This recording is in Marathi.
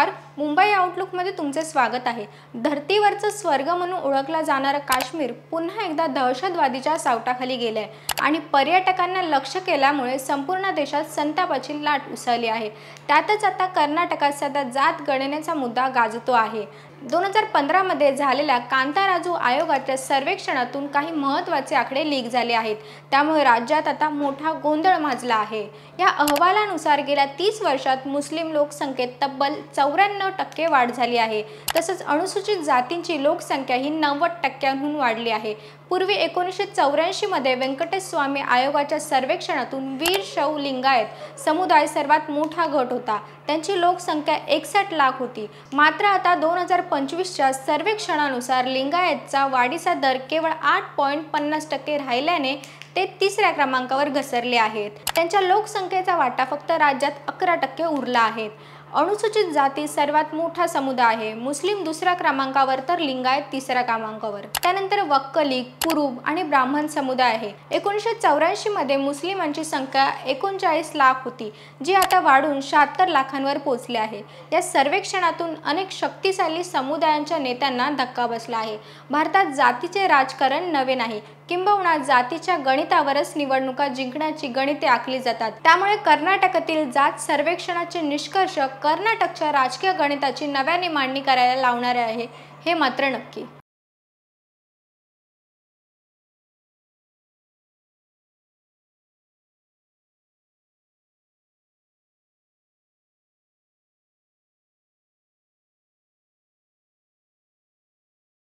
नमस्कार, मुंबई आउटलुकमध्ये तुमचे स्वागत आहे। धर्तीवरचं स्वर्ग म्हणून ओळखला जाणारा काश्मीर पुन्हा एकदा दहशतवादीच्या सावटाखाली गेलाय आणि पर्यटकांना लक्ष्य केल्यामुळे संपूर्ण देशात संतापाची लाट उसळली आहे। त्यातच आता कर्नाटकात सध्या जात गणनेचा मुद्दा गाजतो आहे। 2015 मध्ये झालेल्या कांताराजू आयोगाच्या सर्वेक्षणातून काही महत्त्वाचे आकडे लीक झाले आहेत। त्यामुळे राज्यात आता मोठा गोंधळ माजला आहे। या अहवालानुसार गेल्या 30 वर्षात मुस्लिम लोकसंख्येत तब्बल 94% वाढ झाली आहे। तसंच अनुसूचित जातींची लोकसंख्या ही 90%हून वाढली आहे। पूर्वी 1984 मध्ये व्यंकटेश स्वामी आयोगाच्या सर्वेक्षणातून वीर शैव लिंगायत समुदाय सर्वात मोठा गट होता। त्यांची लोकसंख्या 61 लाख होती। मात्र आता 2025च्या सर्वेक्षणानुसार लिंगायतचा वाढीचा दर केवळ 8.50% राहिल्याने ते तिसऱ्या क्रमांकावर घसरले आहेत। त्यांच्या लोकसंख्येचा वाटा फक्त राज्यात 11% उरला आहे। अनुसूचित जाती सर्वात मोठा समुदाय आहे। मुस्लिम दुसऱ्या क्रमांकावर तर लिंगायत तिसऱ्या क्रमांकावर। त्यानंतर वक्कली, कुरुब आणि ब्राह्मण समुदाय आहे। 1984 मध्ये मुस्लिमांची संख्या 39 लाख होती, जी आता वाढून 76 लाखांवर पोहोचली आहे। या सर्वेक्षणातून अनेक शक्तिशाली समुदायांच्या नेत्यांना धक्का बसला आहे। भारतात जातीचे राजकारण नवे नाही, किंबहुना जातीच्या गणितावरच निवडणुका जिंकण्याची गणिते आखली जातात। त्यामुळे कर्नाटकातील जात सर्वेक्षणाचे निष्कर्ष कर्नाटकच्या राजकीय गणिताची नव्याने मांडणी करायला लावणारे आहे, हे मात्र नक्की।